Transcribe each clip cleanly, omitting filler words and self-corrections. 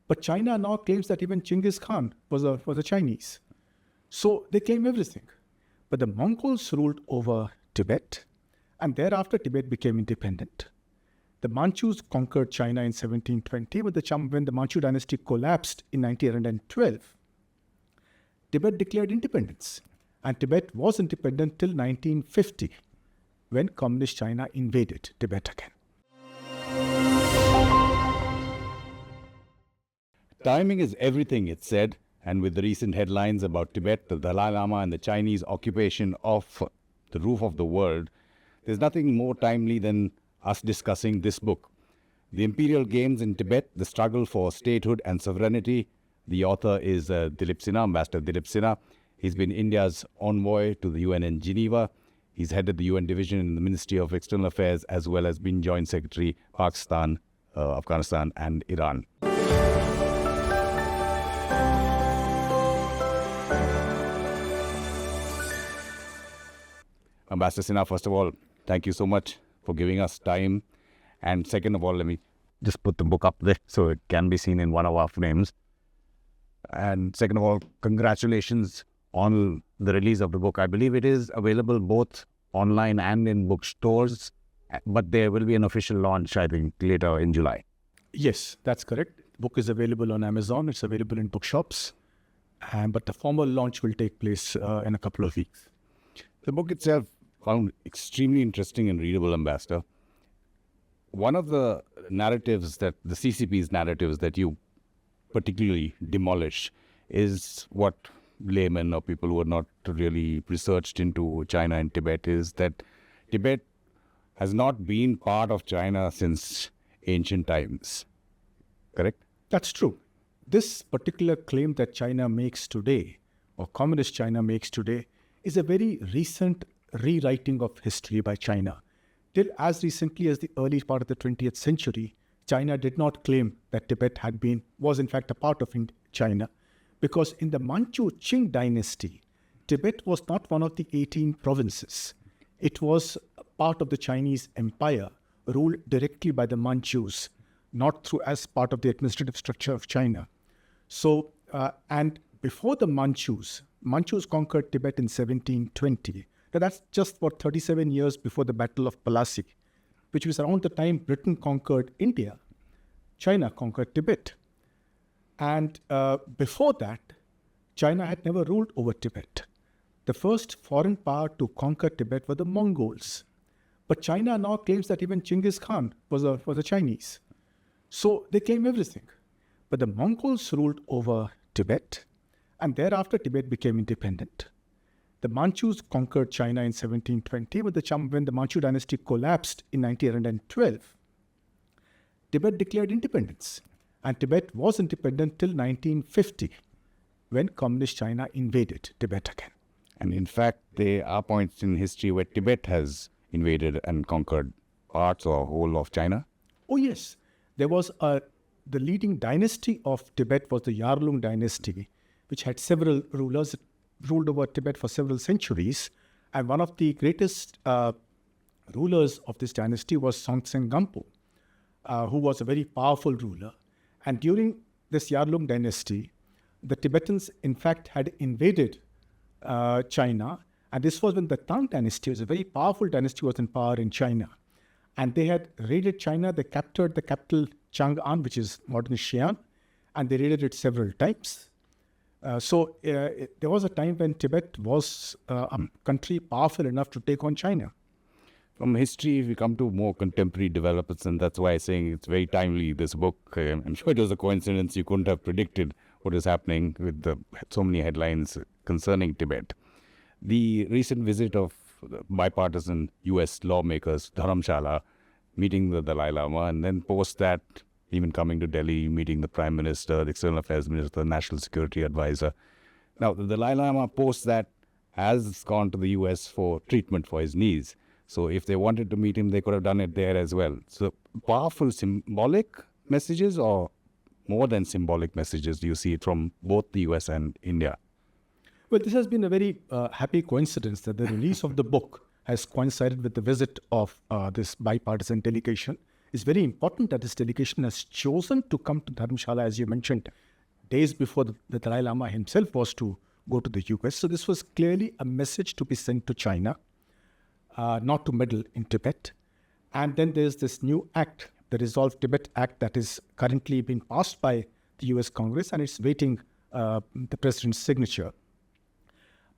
But China now claims that even Genghis Khan was a Chinese. So they claim everything. But the Mongols ruled over Tibet, and thereafter Tibet became independent. The Manchus conquered China in 1720, but when the Manchu dynasty collapsed in 1912, Tibet declared independence. And Tibet was independent till 1950, when Communist China invaded Tibet again. Timing is everything, it's said, and with the recent headlines about Tibet, the Dalai Lama, and the Chinese occupation of the roof of the world, there's nothing more timely than us discussing this book. The Imperial Games in Tibet, The Struggle for Statehood and Sovereignty. The author is Dilip Sinha, Ambassador Dilip Sinha. He's been India's envoy to the UN in Geneva. He's headed the UN division in the Ministry of External Affairs, as well as been Joint Secretary, Pakistan, Afghanistan, and Iran. Ambassador Sinha, first of all, thank you so much for giving us time. And second of all, let me just put the book up there so it can be seen in one of our frames. And second of all, congratulations on the release of the book. I believe it is available both online and in bookstores, but there will be an official launch, I think, later in July. Yes, that's correct. The book is available on Amazon. It's available in bookshops. But the formal launch will take place in a couple of weeks. The book itself found extremely interesting and readable, Ambassador. One of the narratives that the CCP's narratives that you particularly demolish is what laymen or people who are not really researched into China and Tibet is that Tibet has not been part of China since ancient times. Correct? That's true. This particular claim that China makes today, or Communist China makes today, is a very recent rewriting of history by China. Till as recently as the early part of the 20th century, China did not claim that Tibet was in fact a part of China, because in the Manchu Qing dynasty, Tibet was not one of the 18 provinces. It was part of the Chinese empire, ruled directly by the Manchus, not through as part of the administrative structure of China. So, and before the Manchus conquered Tibet in 1720. Now that's just about 37 years before the Battle of Plassey, which was around the time Britain conquered India. China conquered Tibet. And before that, China had never ruled over Tibet. The first foreign power to conquer Tibet were the Mongols. But China now claims that even Genghis Khan was a Chinese. So they claim everything. But the Mongols ruled over Tibet, and thereafter Tibet became independent. The Manchus conquered China in 1720, but when the Manchu dynasty collapsed in 1912, Tibet declared independence. And Tibet was independent till 1950, when Communist China invaded Tibet again. And in fact, there are points in history where Tibet has invaded and conquered parts or whole of China. Oh yes, there was the leading dynasty of Tibet was the Yarlung dynasty, which had several rulers, ruled over Tibet for several centuries. And one of the greatest rulers of this dynasty was Songtsen Gampo, who was a very powerful ruler. And during this Yarlung dynasty, the Tibetans, in fact, had invaded China. And this was when the Tang dynasty, was a very powerful dynasty, was in power in China. And they had raided China. They captured the capital Chang'an, which is modern Xi'an, and they raided it several times. So there was a time when Tibet was a country powerful enough to take on China. From history, we come to more contemporary developments, and that's why I'm saying it's very timely, this book. I'm sure it was a coincidence. You couldn't have predicted what is happening with so many headlines concerning Tibet. The recent visit of bipartisan US lawmakers, Dharamshala, meeting the Dalai Lama, and then post that, even coming to Delhi, meeting the Prime Minister, the External Affairs Minister, the National Security Advisor. Now, the Dalai Lama post that has gone to the US for treatment for his knees. So if they wanted to meet him, they could have done it there as well. So powerful symbolic messages, or more than symbolic messages, do you see it from both the US and India? Well, this has been a very happy coincidence that the release of the book has coincided with the visit of this bipartisan delegation. is very important that this delegation has chosen to come to Dharamshala, as you mentioned, days before the Dalai Lama himself was to go to the US. So this was clearly a message to be sent to China, not to meddle in Tibet. And then there's this new act, the Resolve Tibet Act, that is currently being passed by the US Congress, and it's waiting the president's signature.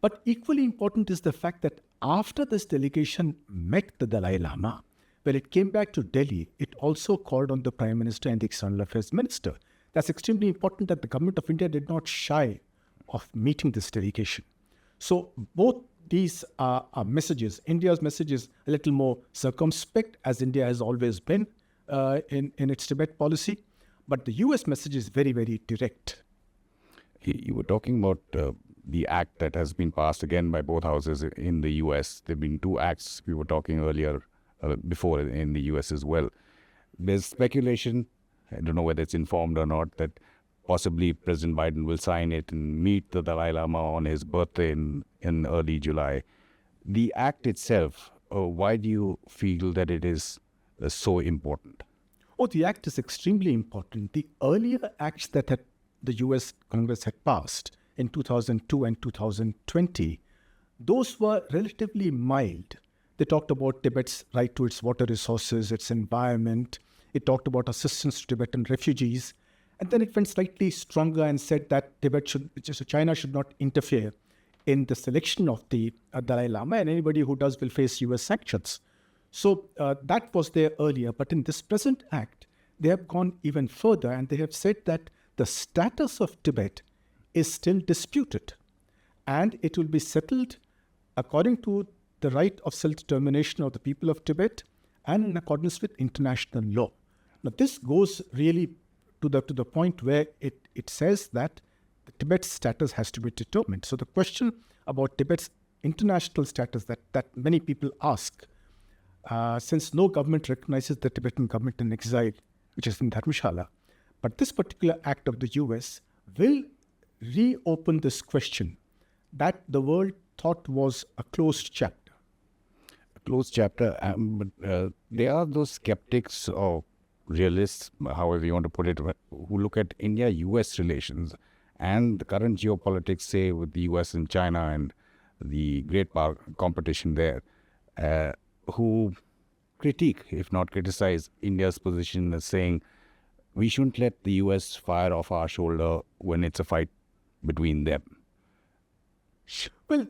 But equally important is the fact that after this delegation met the Dalai Lama, when it came back to Delhi, it also called on the Prime Minister and the External Affairs Minister. That's extremely important that the government of India did not shy of meeting this delegation. So both these are messages. India's message is a little more circumspect, as India has always been in its Tibet policy. But the US message is very, very direct. You were talking about the act that has been passed again by both houses in the US. There have been two acts we were talking earlier, before in the US as well. There's speculation, I don't know whether it's informed or not, that possibly President Biden will sign it and meet the Dalai Lama on his birthday in early July. The act itself, why do you feel that it is so important? Oh, the act is extremely important. The earlier acts that the US Congress had passed in 2002 and 2020, those were relatively mild. They talked about Tibet's right to its water resources, its environment. It talked about assistance to Tibetan refugees. And then it went slightly stronger and said that China should not interfere in the selection of the Dalai Lama, and anybody who does will face US sanctions. So that was there earlier. But in this present act, they have gone even further, and they have said that the status of Tibet is still disputed, and it will be settled according to the right of self-determination of the people of Tibet and in accordance with international law. Now, this goes really to the point where it says that the Tibet's status has to be determined. So the question about Tibet's international status that many people ask, since no government recognizes the Tibetan government in exile, which is in Dharamshala, but this particular act of the US will reopen this question that the world thought was a closed chapter. A closed chapter, but there are those skeptics or realists, however you want to put it, who look at India-US relations and the current geopolitics, say, with the US and China and the great power competition there, who critique, if not criticize, India's position as saying we shouldn't let the US fire off our shoulder when it's a fight between them. Well,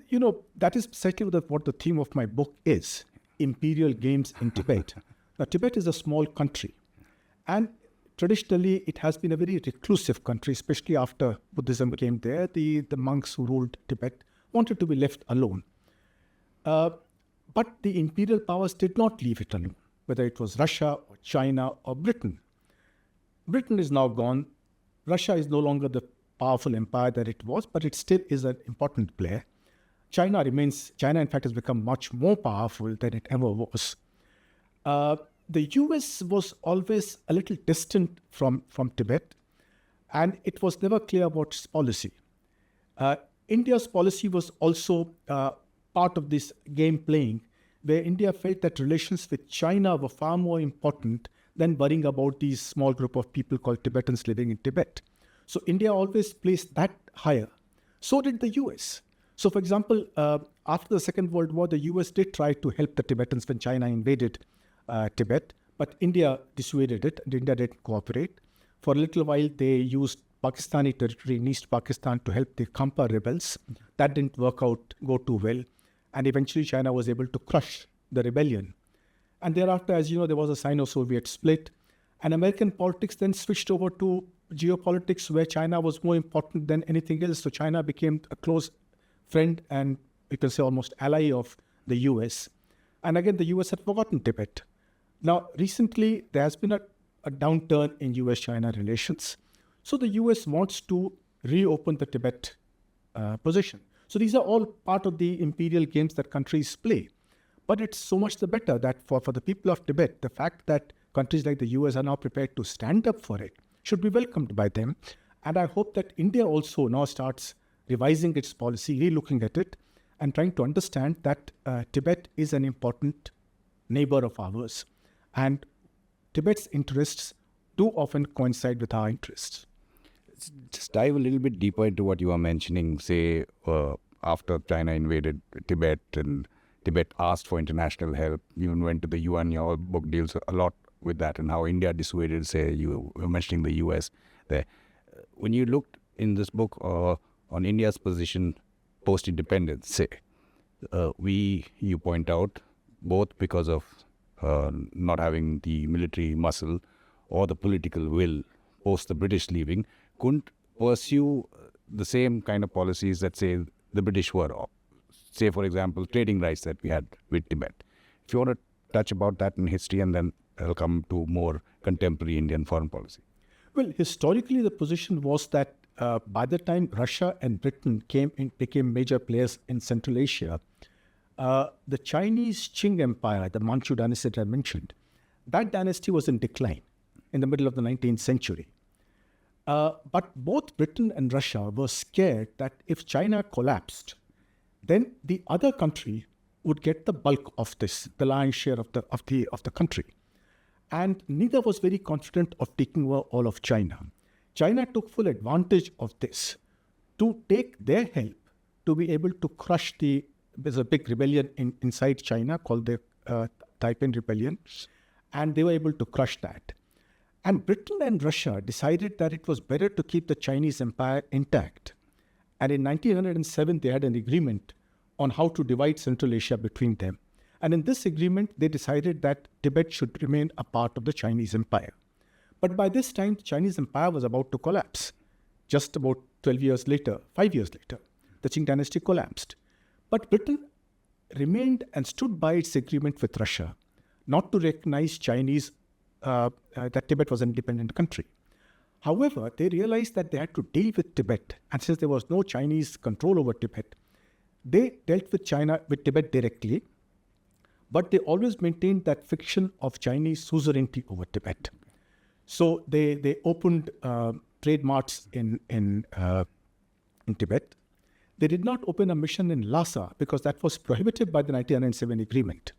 that is precisely what the theme of my book is, Imperial Games in Tibet. Now, Tibet is a small country, and traditionally it has been a very reclusive country, especially after Buddhism came there. The monks who ruled Tibet wanted to be left alone. But the imperial powers did not leave it alone, whether it was Russia or China or Britain. Britain is now gone. Russia is no longer the powerful empire that it was, but it still is an important player. China, in fact, has become much more powerful than it ever was. The US was always a little distant from Tibet, and it was never clear about its policy. India's policy was also part of this game playing, where India felt that relations with China were far more important than worrying about these small group of people called Tibetans living in Tibet. So India always placed that higher. So did the US. So, for example, after the Second World War, the US did try to help the Tibetans when China invaded Tibet, but India dissuaded it, and India didn't cooperate. For a little while, they used Pakistani territory in East Pakistan to help the Khampa rebels. That didn't go too well. And eventually, China was able to crush the rebellion. And thereafter, as you know, there was a Sino-Soviet split. And American politics then switched over to geopolitics, where China was more important than anything else. So China became a close friend and, you can say, almost ally of the US. And again, the US had forgotten Tibet. Now, recently, there has been a downturn in US-China relations. So the US wants to reopen the Tibet position. So these are all part of the imperial games that countries play. But it's so much the better that for the people of Tibet, the fact that countries like the US are now prepared to stand up for it should be welcomed by them. And I hope that India also now starts revising its policy, relooking at it, and trying to understand that Tibet is an important neighbor of ours. And Tibet's interests too often coincide with our interests. Just dive a little bit deeper into what you were mentioning, say, after China invaded Tibet and Tibet asked for international help, even went to the UN. Your book deals a lot with that and how India dissuaded, say, you were mentioning the US there. When you looked in this book on India's position post-independence, say, you point out, both because of not having the military muscle or the political will post the British leaving, couldn't pursue the same kind of policies that, say, the British were, say, for example, trading rights that we had with Tibet. If you want to touch about that in history, and then I'll come to more contemporary Indian foreign policy. Well, historically, the position was that by the time Russia and Britain became major players in Central Asia, the Chinese Qing Empire, the Manchu dynasty that I mentioned, that dynasty was in decline in the middle of the 19th century. But both Britain and Russia were scared that if China collapsed, then the other country would get the bulk of this, the lion's share of the country. And neither was very confident of taking over all of China. China took full advantage of this to take their help to be able to crush there's a big rebellion inside China called the Tibetan Rebellion, and they were able to crush that. And Britain and Russia decided that it was better to keep the Chinese empire intact. And in 1907, they had an agreement on how to divide Central Asia between them. And in this agreement, they decided that Tibet should remain a part of the Chinese empire. But by this time, the Chinese empire was about to collapse. Just about 5 years later, the Qing dynasty collapsed. But Britain remained and stood by its agreement with Russia not to recognize that Tibet was an independent country. However, they realized that they had to deal with Tibet. And since there was no Chinese control over Tibet, they dealt with Tibet directly, but they always maintained that fiction of Chinese suzerainty over Tibet. So they opened trade marts in Tibet. They did not open a mission in Lhasa because that was prohibited by the 1907 agreement.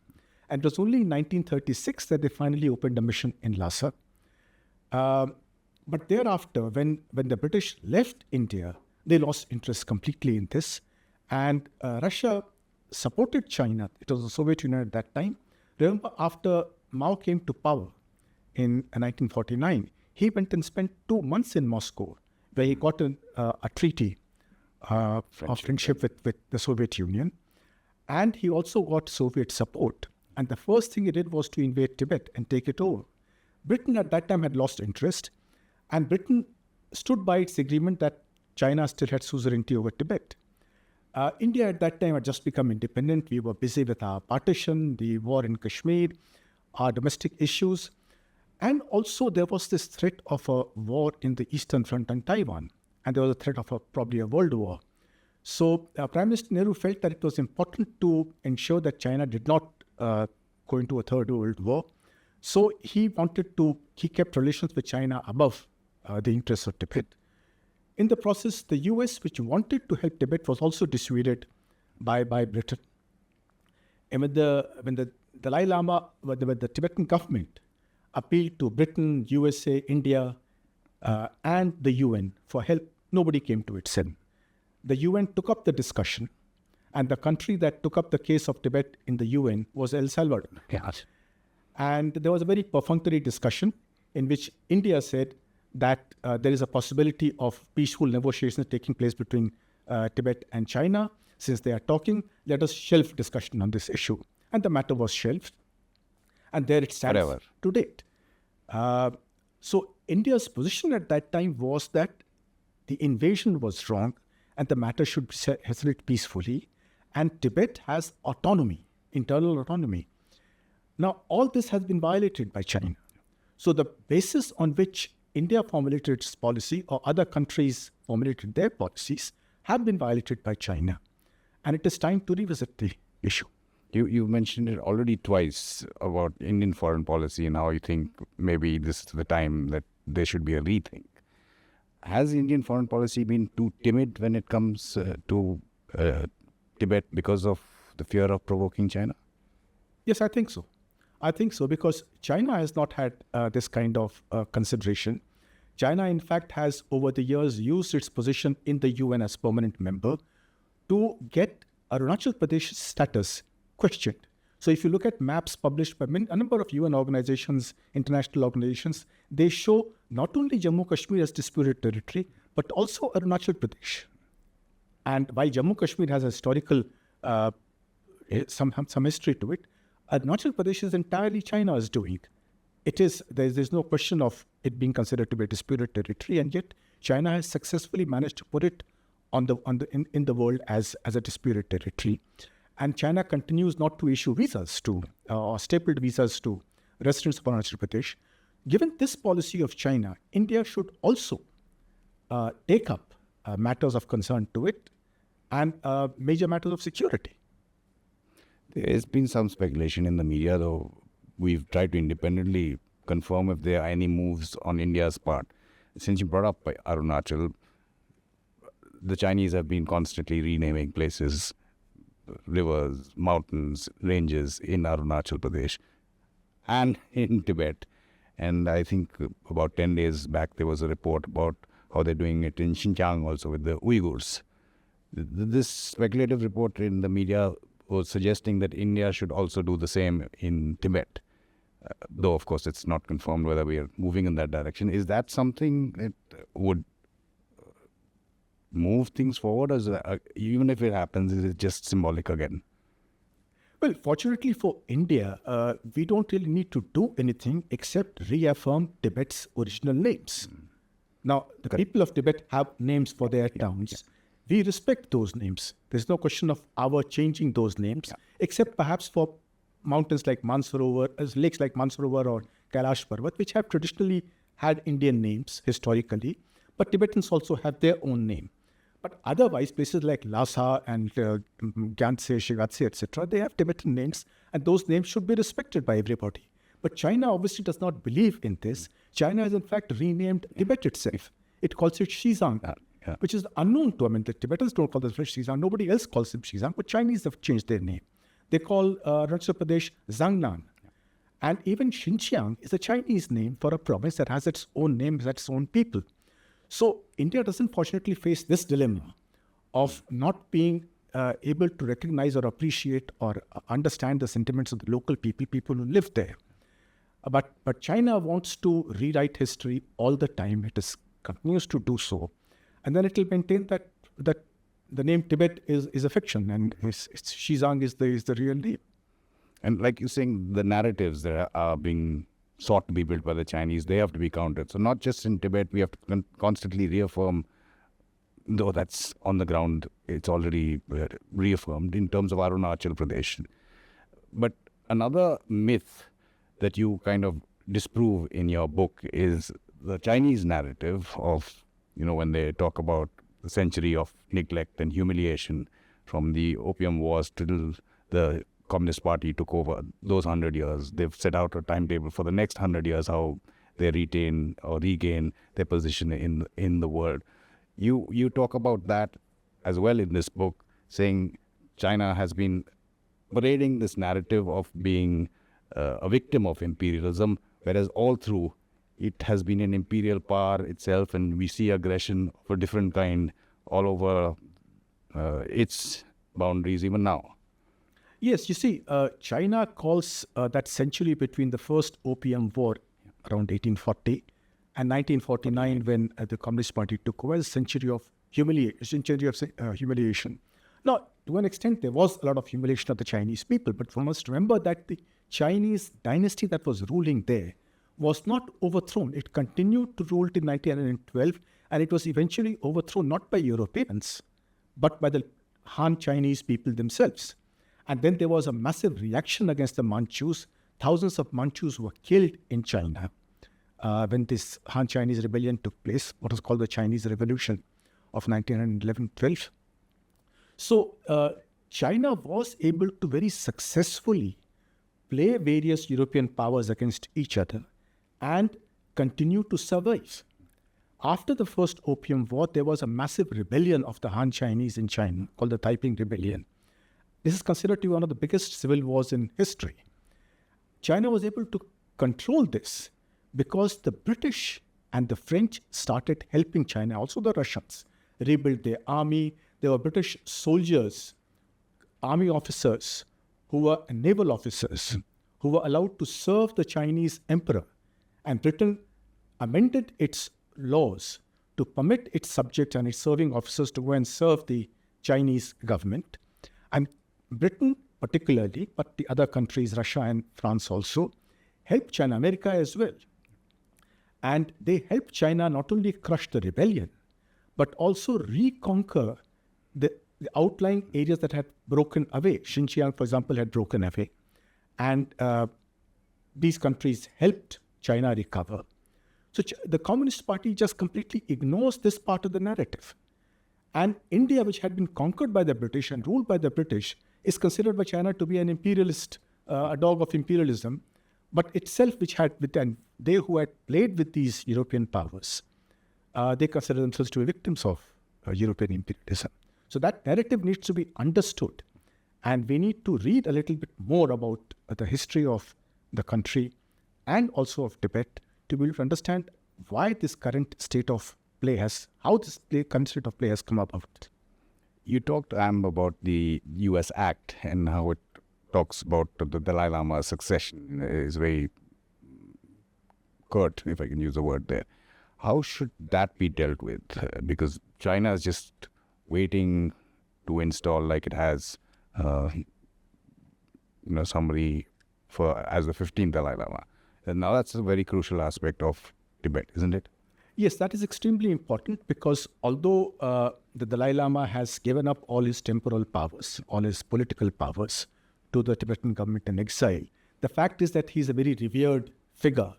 And it was only in 1936 that they finally opened a mission in Lhasa. But thereafter, when the British left India, they lost interest completely in this. And Russia supported China. It was the Soviet Union at that time. Remember, after Mao came to power in 1949, he went and spent 2 months in Moscow, where he got a treaty of friendship with the Soviet Union. And he also got Soviet support. And the first thing he did was to invade Tibet and take it over. Britain at that time had lost interest, and Britain stood by its agreement that China still had suzerainty over Tibet. India at that time had just become independent. We were busy with our partition, the war in Kashmir, our domestic issues. And also there was this threat of a war in the Eastern Front on Taiwan. And there was a threat of probably a world war. So Prime Minister Nehru felt that it was important to ensure that China did not go into a third world war. So he kept relations with China above the interests of Tibet. In the process, the US, which wanted to help Tibet, was also dissuaded by Britain. And when the Dalai Lama, when the Tibetan government appealed to Britain, USA, India, and the UN for help, nobody came to its aid. The UN took up the discussion, and the country that took up the case of Tibet in the UN was El Salvador. Yes. And there was a very perfunctory discussion in which India said that there is a possibility of peaceful negotiations taking place between Tibet and China. Since they are talking, let us shelve discussion on this issue. And the matter was shelved. And there it stands to date. So India's position at that time was that the invasion was wrong and the matter should be settled peacefully. And Tibet has autonomy, internal autonomy. Now, all this has been violated by China. So the basis on which India formulated its policy or other countries formulated their policies have been violated by China. And it is time to revisit the issue. You mentioned it already twice about Indian foreign policy and how you think maybe this is the time that there should be a rethink. Has Indian foreign policy been too timid when it comes to Tibet because of the fear of provoking China? Yes, I think so. I think so, because China has not had this kind of consideration. China, in fact, has over the years used its position in the UN as permanent member to get Arunachal Pradesh's status questioned. So if you look at maps published by a number of UN organizations, international organizations, they show not only Jammu Kashmir as disputed territory, but also Arunachal Pradesh. And while Jammu Kashmir has a historical, some history to it, Arunachal Pradesh is entirely China's doing. It is, there's no question of it being considered to be a disputed territory, and yet China has successfully managed to put it in the world as a disputed territory. And China continues not to issue visas to, or stapled visas to residents of Arunachal Pradesh. Given this policy of China, India should also take up matters of concern to it and major matters of security. There's been some speculation in the media, though we've tried to independently confirm if there are any moves on India's part. Since you brought up Arunachal, the Chinese have been constantly renaming places, rivers, mountains, ranges in Arunachal Pradesh and in Tibet. And I think about 10 days back, there was a report about how they're doing it in Xinjiang also with the Uyghurs. This speculative report in the media was suggesting that India should also do the same in Tibet. Though, of course, it's not confirmed whether we are moving in that direction. Is that something that would move things forward? Or is even if it happens, is it just symbolic again? Well, fortunately for India, we don't really need to do anything except reaffirm Tibet's original names. Now, the people of Tibet have names for their towns. We respect those names. There's no question of our changing those names, except perhaps for mountains like Mansarovar, lakes like Mansarovar or Kailash Parvat, which have traditionally had Indian names historically, but Tibetans also have their own name. But otherwise, places like Lhasa and Gyantse, Shigatse, etc., they have Tibetan names, and those names should be respected by everybody. But China obviously does not believe in this. China has in fact renamed Tibet itself. It calls it Xizang, which is unknown to, the Tibetans don't call this Xizang. Nobody else calls it Xizang, but Chinese have changed their name. They call Arunachal Pradesh Zangnan. And even Xinjiang is a Chinese name for a province that has its own name, its own people. So India doesn't fortunately face this dilemma of not being able to recognize or appreciate or understand the sentiments of the local people who live there. But China wants to rewrite history all the time. It continues to do so. And then it will maintain that the name Tibet is a fiction and Xizang is the real name. And like you're saying, the narratives that are being sought to be built by the Chinese, they have to be countered. So not just in Tibet, we have to constantly reaffirm, though that's on the ground, it's already reaffirmed in terms of Arunachal Pradesh. But another myth that you kind of disprove in your book is the Chinese narrative of, when they talk about the century of neglect and humiliation from the Opium Wars till the Communist Party took over, those 100 years. They've set out a timetable for the next 100 years, how they retain or regain their position in the world. You talk about that as well in this book, saying China has been parading this narrative of being a victim of imperialism, whereas all through it has been an imperial power itself, and we see aggression of a different kind all over its boundaries even now. Yes, you see, China calls that century between the first Opium War around 1840 and 1949, when the Communist Party took over, a century of humiliation. Now, to an extent, there was a lot of humiliation of the Chinese people, but we must remember that the Chinese dynasty that was ruling there was not overthrown. It continued to rule till 1912, and it was eventually overthrown not by Europeans, but by the Han Chinese people themselves. And then there was a massive reaction against the Manchus. Thousands of Manchus were killed in China when this Han Chinese rebellion took place, what was called the Chinese Revolution of 1911-12. So China was able to very successfully play various European powers against each other and continue to survive. After the first Opium War, there was a massive rebellion of the Han Chinese in China called the Taiping Rebellion. This is considered to be one of the biggest civil wars in history. China was able to control this because the British and the French started helping China, also the Russians, rebuild their army. There were British soldiers, army officers, who were naval officers, who were allowed to serve the Chinese emperor. And Britain amended its laws to permit its subjects and its serving officers to go and serve the Chinese government. And Britain particularly, but the other countries, Russia and France also, helped China, America as well. And they helped China not only crush the rebellion, but also reconquer the outlying areas that had broken away. Xinjiang, for example, had broken away. And these countries helped China recover. So the Communist Party just completely ignores this part of the narrative. And India, which had been conquered by the British and ruled by the British, is considered by China to be an imperialist, a dog of imperialism, but itself, which had, and they who had played with these European powers, they consider themselves to be victims of European imperialism. So that narrative needs to be understood. And we need to read a little bit more about the history of the country and also of Tibet to be able to understand why this current state of play how this current state of play has come about. You talked, about the US Act and how it talks about the Dalai Lama's succession. Is very curt, if I can use the word there. How should that be dealt with? Because China is just waiting to install, like it has, somebody as the 15th Dalai Lama. And now that's a very crucial aspect of Tibet, isn't it? Yes, that is extremely important because although the Dalai Lama has given up all his temporal powers, all his political powers to the Tibetan government in exile, the fact is that he's a very revered figure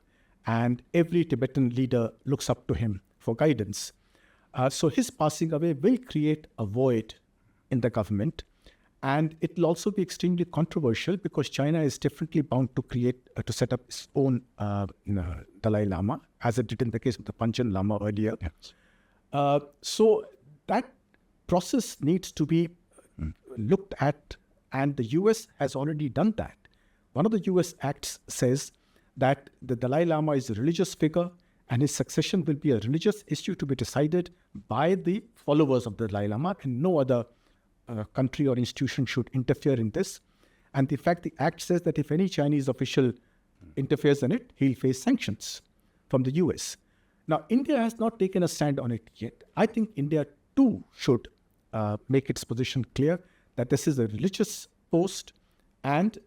and every Tibetan leader looks up to him for guidance. So his passing away will create a void in the government, and it will also be extremely controversial because China is definitely bound to set up its own Dalai Lama, as it did in the case of the Panchen Lama earlier. Yes. So that process needs to be looked at, and the US has already done that. One of the US acts says that the Dalai Lama is a religious figure and his succession will be a religious issue to be decided by the followers of the Dalai Lama, and no other country or institution should interfere in this. And in fact, the act says that if any Chinese official interferes in it, he'll face sanctions from the US. Now, India has not taken a stand on it yet. I think India too should make its position clear that this is a religious post and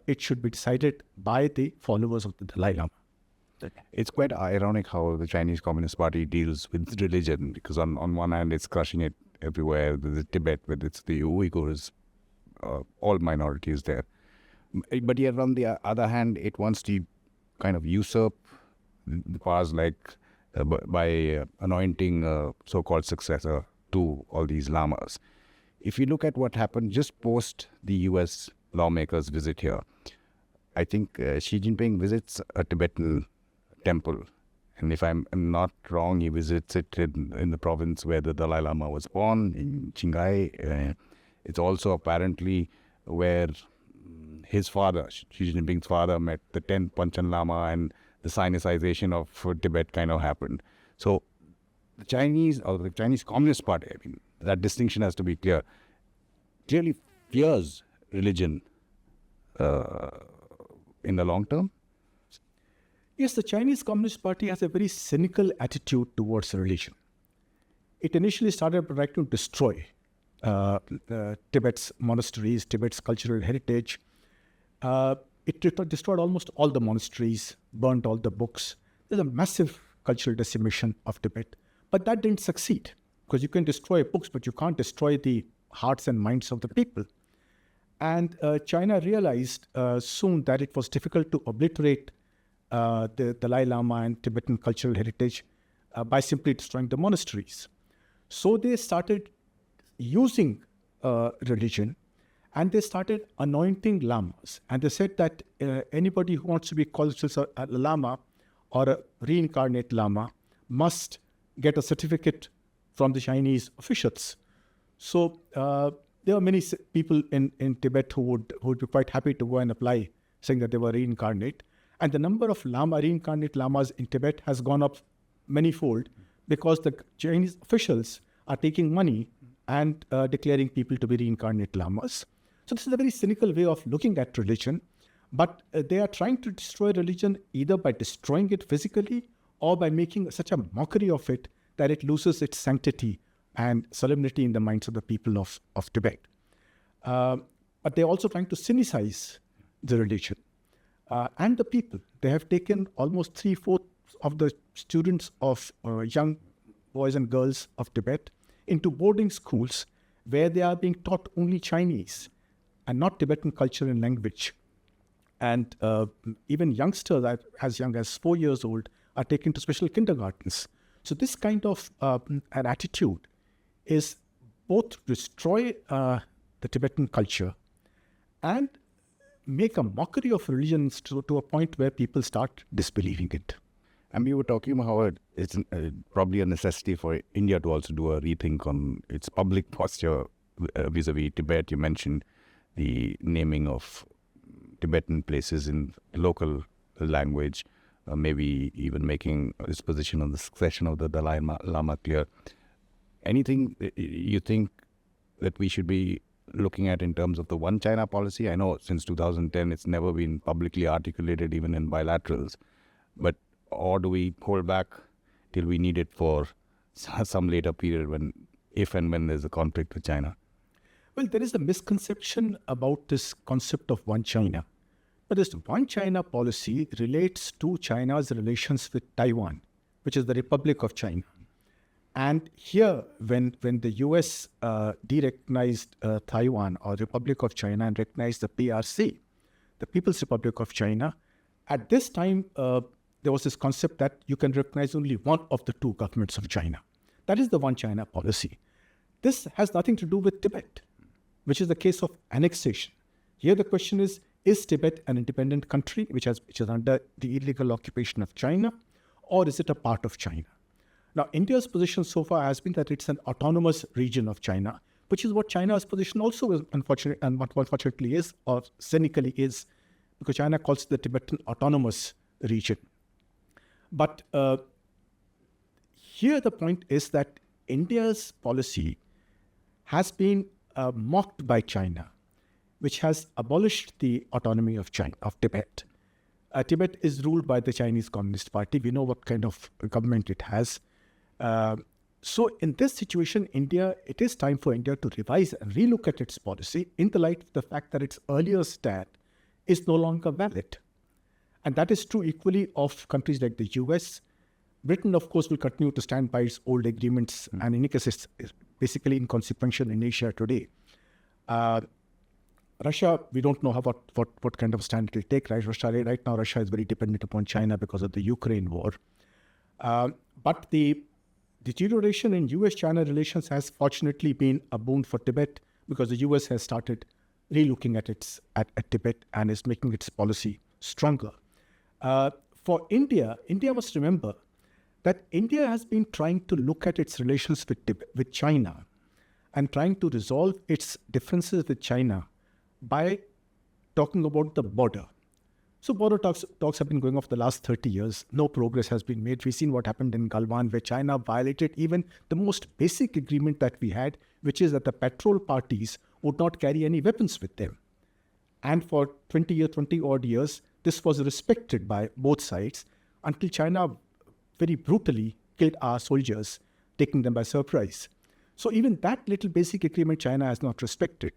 it should be decided by the followers of the Dalai Lama. It's quite ironic how the Chinese Communist Party deals with religion, because on one hand it's crushing it everywhere, the Tibet, whether it's the Uyghurs, all minorities there. But yet on the other hand, it wants to kind of usurp the powers, like by anointing a so-called successor to all these lamas. If you look at what happened just post the US lawmakers' visit here, I think Xi Jinping visits a Tibetan temple. And if I'm not wrong, he visits it in the province where the Dalai Lama was born, in Qinghai. It's also apparently where his father, Xi Jinping's father, met the 10th Panchen Lama, and the Sinicization of Tibet kind of happened. So the Chinese Communist Party, I mean, that distinction has to be clear, clearly fears religion in the long term. Yes, the Chinese Communist Party has a very cynical attitude towards religion. It initially started by trying to destroy Tibet's monasteries, Tibet's cultural heritage. It destroyed almost all the monasteries, burnt all the books. There's a massive cultural decimation of Tibet. But that didn't succeed, because you can destroy books, but you can't destroy the hearts and minds of the people. And China realized soon that it was difficult to obliterate the Dalai Lama and Tibetan cultural heritage by simply destroying the monasteries. So they started using religion, and they started anointing lamas. And they said that anybody who wants to be called a lama or a reincarnate lama must get a certificate from the Chinese officials. So there are many people in Tibet who would be quite happy to go and apply saying that they were reincarnate. And the number of reincarnate lamas in Tibet has gone up manyfold because the Chinese officials are taking money and declaring people to be reincarnate lamas. So this is a very cynical way of looking at religion, but they are trying to destroy religion either by destroying it physically or by making such a mockery of it that it loses its sanctity and solemnity in the minds of the people of Tibet. But they're also trying to cynicize the religion and the people. They have taken almost 3/4 of the students of young boys and girls of Tibet into boarding schools where they are being taught only Chinese and not Tibetan culture and language. And even youngsters as young as 4 years old are taken to special kindergartens. So this kind of an attitude is both to destroy the Tibetan culture and make a mockery of religions to a point where people start disbelieving it. And we were talking about how it's probably a necessity for India to also do a rethink on its public posture vis-a-vis Tibet. You mentioned the naming of Tibetan places in local language, maybe even making its position on the succession of the Dalai Lama clear. Anything you think that we should be looking at in terms of the One China policy? I know since 2010 it's never been publicly articulated even in bilaterals, but or do we hold back till we need it for some later period if and when there's a conflict with China? Well, there is a misconception about this concept of One China. But this One China policy relates to China's relations with Taiwan, which is the Republic of China. And here, when the US de-recognized Taiwan or Republic of China and recognized the PRC, the People's Republic of China, at this time, there was this concept that you can recognize only one of the two governments of China. That is the One China policy. This has nothing to do with Tibet, which is the case of annexation. Here the question is Tibet an independent country which is under the illegal occupation of China, or is it a part of China? Now, India's position so far has been that it's an autonomous region of China, which is what China's position also is, unfortunately is, or cynically is, because China calls it the Tibetan autonomous region. But here the point is that India's policy has been mocked by China, which has abolished the autonomy of Tibet. Tibet is ruled by the Chinese Communist Party. We know what kind of government it has. So in this situation, it is time for India to revise and relook at its policy in the light of the fact that its earlier stand is no longer valid. And that is true equally of countries like the US. Britain, of course, will continue to stand by its old agreements, and in any case, it's basically inconsequential in Asia today. Russia, we don't know what kind of stand it will take. Right now, Russia is very dependent upon China because of the Ukraine war. But the deterioration in US-China relations has fortunately been a boon for Tibet because the US has started relooking at Tibet and is making its policy stronger. For India must remember that India has been trying to look at its relations with China and trying to resolve its differences with China by talking about the border. So border talks have been going on for the last 30 years. No progress has been made. We've seen what happened in Galwan, where China violated even the most basic agreement that we had, which is that the patrol parties would not carry any weapons with them. And for 20 odd years, this was respected by both sides until China very brutally killed our soldiers, taking them by surprise. So even that little basic agreement China has not respected.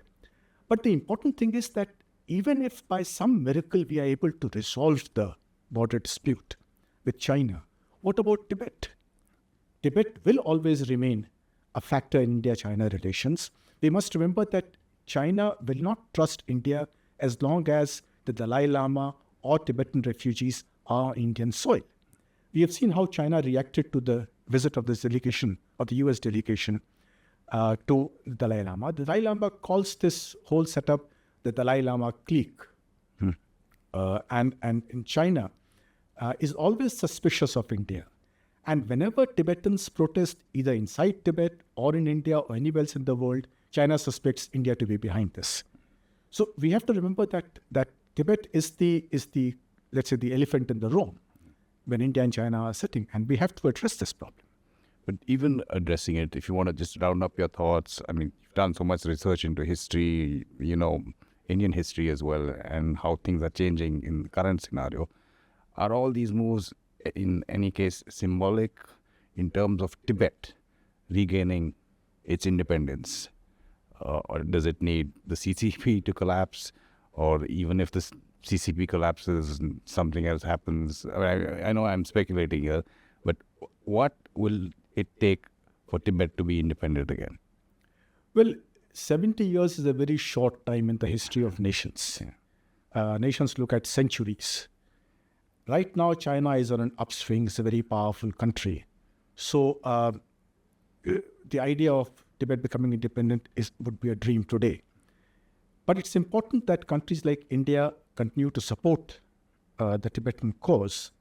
But the important thing is that even if by some miracle we are able to resolve the border dispute with China, what about Tibet? Tibet will always remain a factor in India-China relations. We must remember that China will not trust India as long as the Dalai Lama or Tibetan refugees are on Indian soil. We have seen how China reacted to the visit of this delegation, of the US delegation, to the Dalai Lama. The Dalai Lama calls this whole setup the Dalai Lama clique. And in China is always suspicious of India. And whenever Tibetans protest either inside Tibet or in India or anywhere else in the world, China suspects India to be behind this. So we have to remember that Tibet is the let's say the elephant in the room when India and China are sitting, and we have to address this problem. But even addressing it, if you want to just round up your thoughts, I mean, you've done so much research into history, Indian history as well, and how things are changing in the current scenario. Are all these moves, in any case, symbolic in terms of Tibet regaining its independence? Or does it need the CCP to collapse? Or even if the CCP collapses and something else happens? I know I'm speculating here, but what will it take for Tibet to be independent again? Well, 70 years is a very short time in the history of nations. Nations look at centuries. Right now, China is on an upswing. It's a very powerful country. So the idea of Tibet becoming independent would be a dream today. But it's important that countries like India continue to support the Tibetan cause.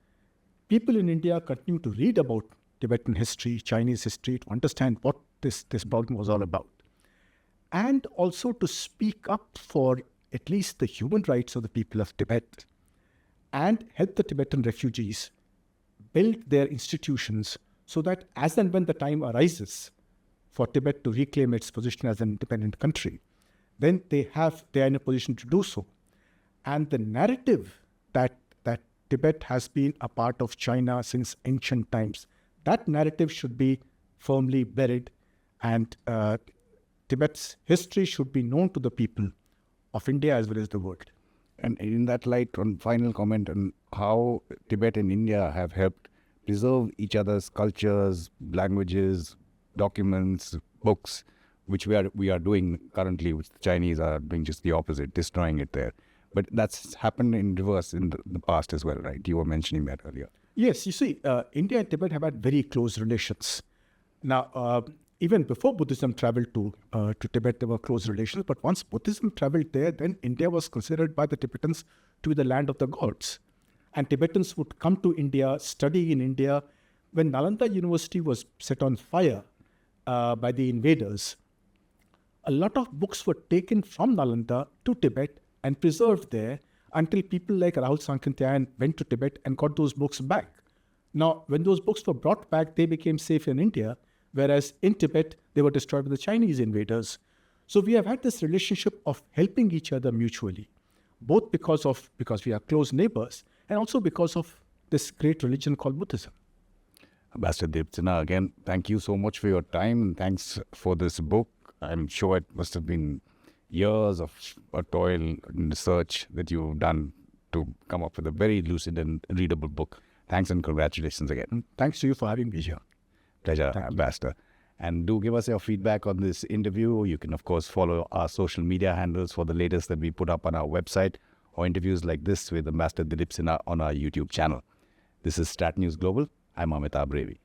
People in India continue to read about Tibetan history, Chinese history, to understand what this problem was all about. And also to speak up for at least the human rights of the people of Tibet and help the Tibetan refugees build their institutions so that as and when the time arises for Tibet to reclaim its position as an independent country, then they are in a position to do so. And the narrative that Tibet has been a part of China since ancient times, that narrative should be firmly buried, and Tibet's history should be known to the people of India as well as the world. And in that light, one final comment on how Tibet and India have helped preserve each other's cultures, languages, documents, books, which we are doing currently, which the Chinese are doing just the opposite, destroying it there. But that's happened in reverse in the past as well, right? You were mentioning that earlier. Yes, you see, India and Tibet have had very close relations. Now, even before Buddhism traveled to Tibet, there were close relations. But once Buddhism traveled there, then India was considered by the Tibetans to be the land of the gods. And Tibetans would come to India, study in India. When Nalanda University was set on fire by the invaders, a lot of books were taken from Nalanda to Tibet and preserved there until people like Rahul Sankrityayan went to Tibet and got those books back. Now, when those books were brought back, they became safe in India, whereas in Tibet, they were destroyed by the Chinese invaders. So we have had this relationship of helping each other mutually, both because we are close neighbors and also because of this great religion called Buddhism. Ambassador Dilip Sinha, again, thank you so much for your time, and thanks for this book. I'm sure it must have been years of toil and research that you've done to come up with a very lucid and readable book. Thanks and congratulations again. Thanks to you for having me here. Pleasure, Ambassador. And do give us your feedback on this interview. You can, of course, follow our social media handles for the latest that we put up on our website, or interviews like this with Ambassador Dilip Sinha on our YouTube channel. This is StratNews Global. I'm Amitabh Revi.